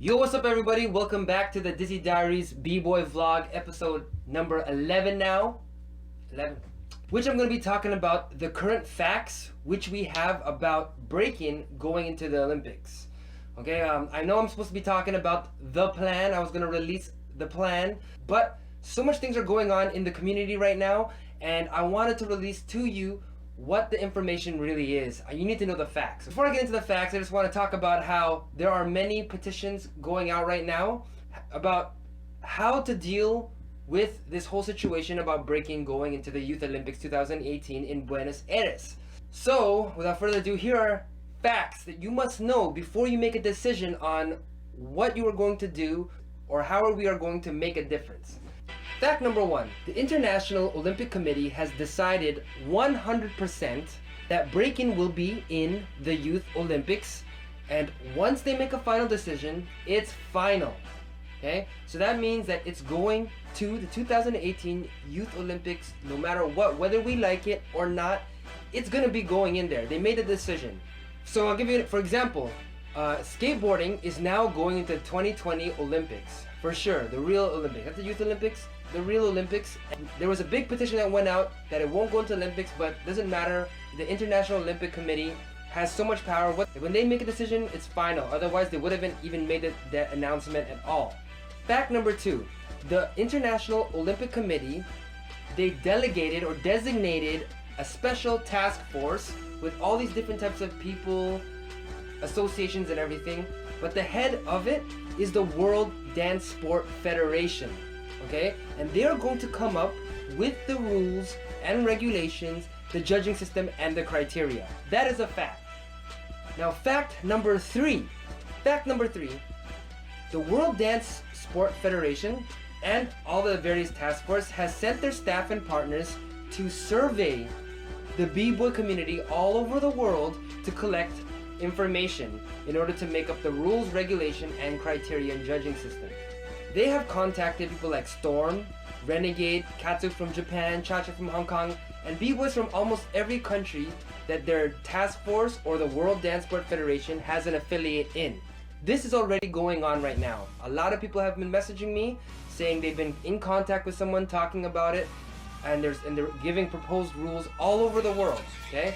Yo, what's up everybody? Welcome back to the Dyzee Diaries B-Boy vlog, episode number 11 now. 11. Which I'm going to be talking about the current facts which we have about Breakin going into the Olympics. Okay, I know I'm supposed to be talking about the plan. I was going to release the plan, but so much things are going on in the community right now, and I wanted to release to you what the information really is. You need to know the facts. Before I get into the facts, I just want to talk about how there are many petitions going out right now about how to deal with this whole situation about Breakin going into the Youth Olympics 2018 in Buenos Aires. So, without further ado, here are facts that you must know before you make a decision on what you are going to do or how we are going to make a difference. Fact number one, the International Olympic Committee has decided 100% that Breakin will be in the Youth Olympics, and once they make a final decision, it's final. Okay, so that means that it's going to the 2018 Youth Olympics no matter what, whether we like it or not, it's gonna be going in there. They made a decision. So I'll give you, for example, skateboarding is now going into 2020 Olympics. For sure, the real Olympics, not the Youth Olympics, the real Olympics. And there was a big petition that went out that it won't go into Olympics, but doesn't matter. The International Olympic Committee has so much power. When they make a decision, it's final. Otherwise, they would have even made that announcement at all. Fact number two, the International Olympic Committee, they delegated or designated a special task force with all these different types of people, associations and everything, but the head of it is the World Dance Sport Federation. Okay, and they are going to come up with the rules and regulations, the judging system, and the criteria. That is a fact. Now, fact number three, the World Dance Sport Federation and all the various task force has sent their staff and partners to survey the B-Boy community all over the world to collect information in order to make up the rules, regulation, and criteria and judging system. They have contacted people like Storm, Renegade, Katsu from Japan, Chacha from Hong Kong, and B-Boys from almost every country that their task force or the World Dance Sport Federation has an affiliate in. This is already going on right now. A lot of people have been messaging me saying they've been in contact with someone talking about it, and they're giving proposed rules all over the world. Okay?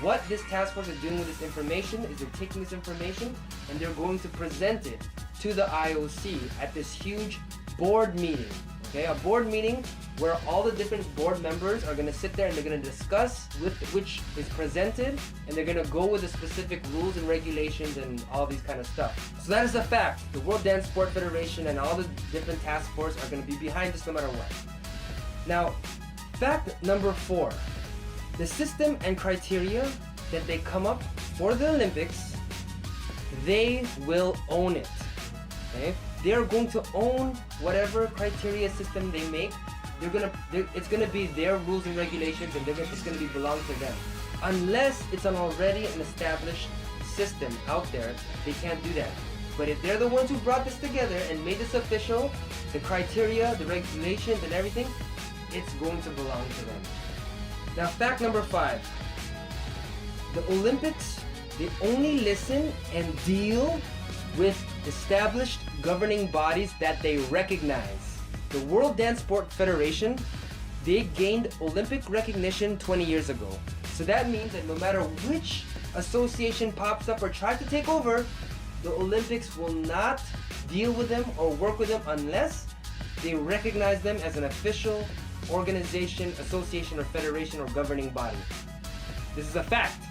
What this task force is doing with this information is they're taking this information and they're going to present it to the IOC at this huge board meeting. Okay, a board meeting where all the different board members are going to sit there and they're going to discuss with which is presented, and they're going to go with the specific rules and regulations and all these kind of stuff. So that is a fact. The World Dance Sport Federation and all the different task force are going to be behind this no matter what. Now, fact number four, the system and criteria that they come up for the Olympics, they will own it. Okay? They are going to own whatever criteria system they make. It's gonna be their rules and regulations, and it's gonna be belong to them. Unless it's already an established system out there, they can't do that. But if they're the ones who brought this together and made this official, the criteria, the regulations, and everything, it's going to belong to them. Now, fact number five. The Olympics, they only listen and deal with established governing bodies that they recognize. The World Dance Sport Federation, they gained Olympic recognition 20 years ago. So that means that no matter which association pops up or tries to take over, the Olympics will not deal with them or work with them unless they recognize them as an official organization, association, or federation or governing body. This is a fact.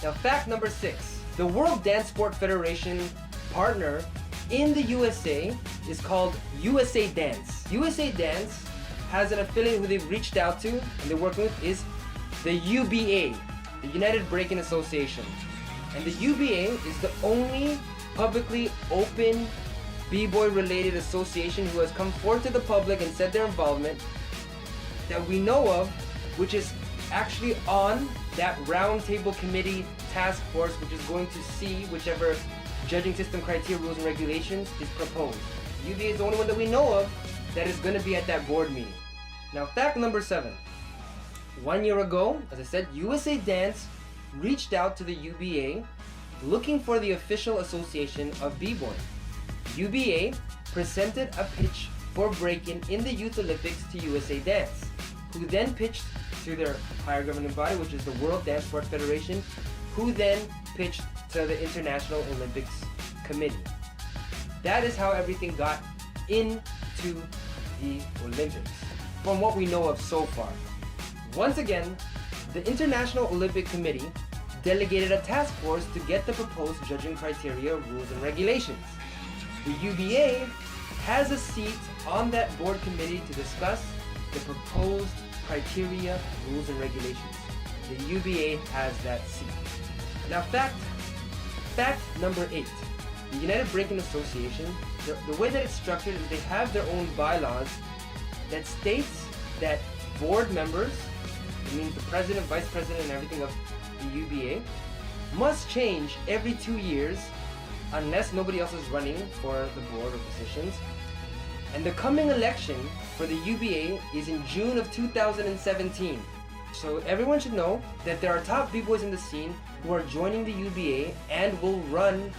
Now, fact number six, the World Dance Sport Federation partner in the USA is called USA Dance. USA Dance has an affiliate who they've reached out to and they're working with is the UBA, the United Breakin Association. And the UBA is the only publicly open B-Boy related association who has come forth to the public and said their involvement that we know of, which is actually on that roundtable committee task force, which is going to see whichever judging system, criteria, rules, and regulations is proposed. UBA is the only one that we know of that is going to be at that board meeting. Now, fact number seven. 1 year ago, as I said, USA Dance reached out to the UBA looking for the official association of B-Boy. UBA presented a pitch for Breakin in the Youth Olympics to USA Dance, who then pitched to their higher governing body, which is the World Dance Sport Federation, who then pitched to the International Olympics Committee. That is how everything got into the Olympics, from what we know of so far. Once again, the International Olympic Committee delegated a task force to get the proposed judging criteria, rules, and regulations. The UBA has a seat on that board committee to discuss the proposed criteria, rules, and regulations. The UBA has that seat. Now, fact number 8. The United Breakin Association, the way that it's structured is they have their own bylaws that states that board members, it means the president, vice president, and everything of the UBA, must change every 2 years unless nobody else is running for the board or positions. And the coming election for the UBA is in June of 2017. So everyone should know that there are top b-boys in the scene who are joining the UBA and will run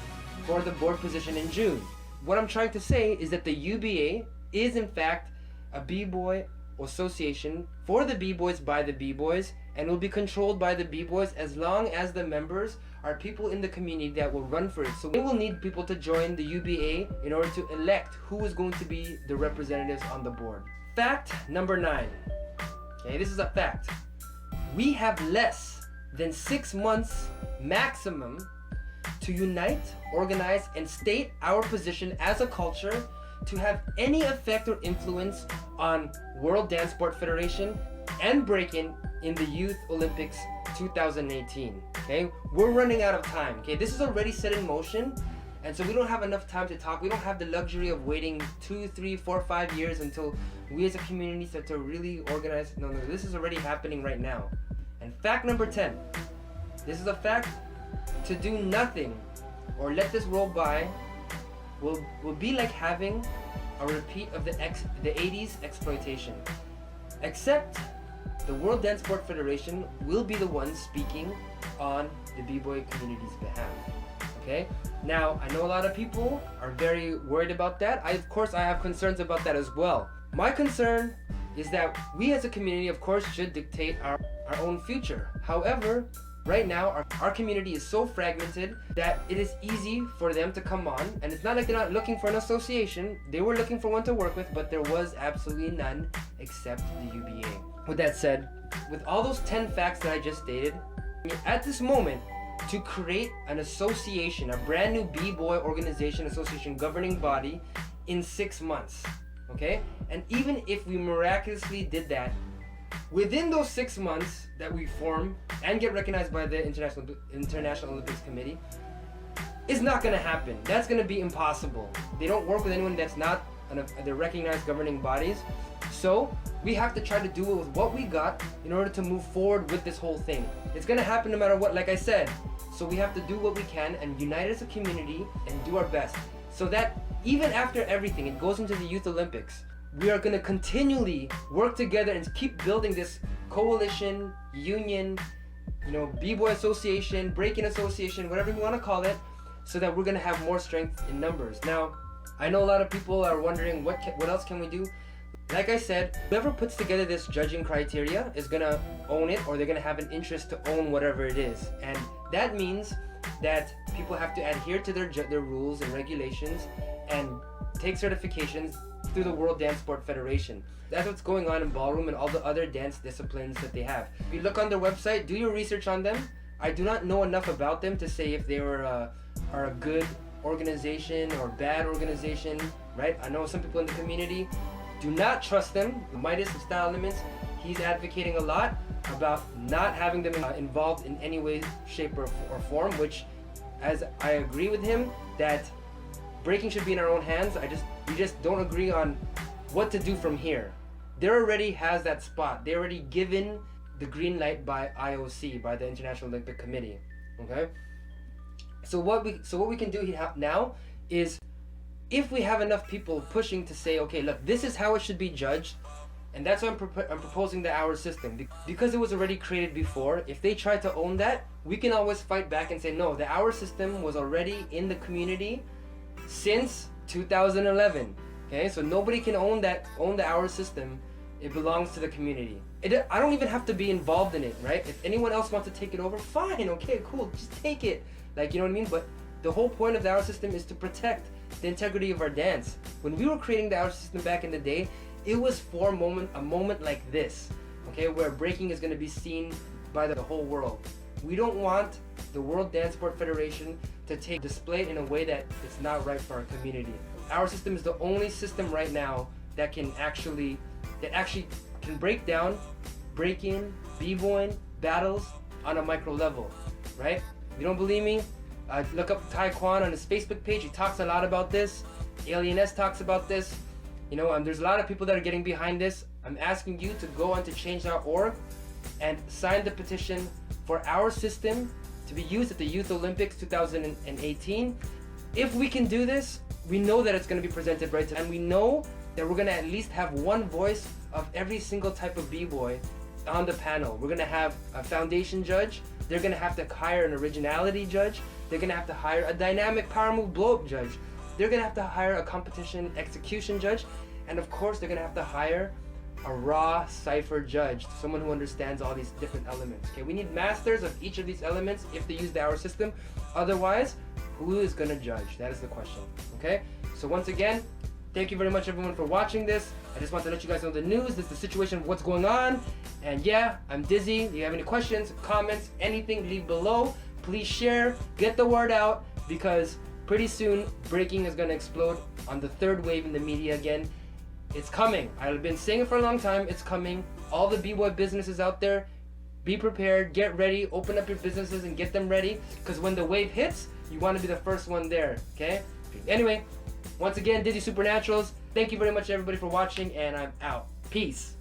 for the board position in June. What I'm trying to say is that the UBA is in fact a b-boy association for the b-boys by the b-boys, and will be controlled by the b-boys as long as the members are people in the community that will run for it. So they will need people to join the UBA in order to elect who is going to be the representatives on the board. Fact number 9. Okay, this is a fact. We have less than 6 months maximum to unite, organize, and state our position as a culture to have any effect or influence on World Dance Sport Federation and Breakin in the Youth Olympics 2018. Okay, we're running out of time. Okay, this is already set in motion, and so we don't have enough time to talk. We don't have the luxury of waiting 2, 3, 4, 5 years until we as a community start to really organize. No, this is already happening right now. And fact number 10. This is a fact. To do nothing or let this roll by will be like having a repeat of the 80s exploitation. Except the World Dance Sport Federation will be the ones speaking on the b-boy community's behalf. Okay? Now, I know a lot of people are very worried about that. Of course, I have concerns about that as well. My concern is that we as a community, of course, should dictate our own future. However, right now, our community is so fragmented that it is easy for them to come on, and it's not like they're not looking for an association. They were looking for one to work with, but there was absolutely none except the UBA. With that said, with all those 10 facts that I just stated, at this moment, to create an association, a brand new b-boy organization, association, governing body in 6 months, okay? And even if we miraculously did that, within those 6 months that we form and get recognized by the International Olympics Committee, it's not going to happen. That's going to be impossible. They don't work with anyone that's not the recognized governing bodies. So we have to try to do it with what we got in order to move forward with this whole thing. It's going to happen no matter what, like I said. So we have to do what we can and unite as a community and do our best. So that even after everything, it goes into the Youth Olympics, we are going to continually work together and keep building this coalition, union, b-boy association, Breakin association, whatever you want to call it, so that we're going to have more strength in numbers. Now, I know a lot of people are wondering what else can we do? Like I said, whoever puts together this judging criteria is going to own it, or they're going to have an interest to own whatever it is. And that means that people have to adhere to their rules and regulations and take certifications through the World Dance Sport Federation. That's what's going on in ballroom and all the other dance disciplines that they have. If you look on their website, do your research on them. I do not know enough about them to say if they are a good organization or bad organization, right? I know some people in the community do not trust them. Midas of Style Limits, he's advocating a lot about not having them involved in any way, shape, or form, which, as I agree with him, that Breaking should be in our own hands. We just don't agree on what to do from here. There already has that spot. They already given the green light by IOC, by the International Olympic Committee. Okay. So what we can do now is, if we have enough people pushing to say, okay, look, this is how it should be judged, and that's why I'm proposing the hour system, because it was already created before. If they try to own that, we can always fight back and say, no, the hour system was already in the community since 2011. Okay, so nobody can own the hour system. It belongs to the community. I don't even have to be involved in it, right? If anyone else wants to take it over, fine, okay, cool, just take it. Like, you know what I mean? But the whole point of the hour system is to protect the integrity of our dance. When we were creating the hour system back in the day, it was for a moment like this, okay, where breaking is going to be seen by the whole world. We don't want the World Dance Sport Federation to display it in a way that is not right for our community. Our system is the only system right now that actually can break down breaking, b-boying battles on a micro level, right? If you don't believe me, look up Taekwon on his Facebook page. He talks a lot about this. Alien S talks about this. You know, there's a lot of people that are getting behind this. I'm asking you to go on to change.org and sign the petition for our system to be used at the Youth Olympics 2018. If we can do this, we know that it's going to be presented right, and we know that we're going to at least have one voice of every single type of b-boy on the panel. We're going to have a foundation judge. They're going to have to hire an originality judge. They're going to have to hire a dynamic power move blow-up judge. They're going to have to hire a competition execution judge. And of course, they're going to have to hire a raw cipher judge, someone who understands all these different elements. Okay, we need masters of each of these elements if they use the hour system. Otherwise, who is going to judge? That is the question. Okay, so once again, thank you very much everyone for watching this. I just want to let you guys know the news. This is the situation of what's going on. And yeah, I'm Dyzee. If you have any questions, comments, anything, leave below. Please share, get the word out, because pretty soon breaking is going to explode on the third wave in the media again. It's coming. I've been saying it for a long time. It's coming. All the b-boy businesses out there, be prepared, get ready, open up your businesses and get them ready, because when the wave hits, you want to be the first one there, okay? Anyway, once again, Dyzee Supernaturals, thank you very much everybody for watching, and I'm out. Peace.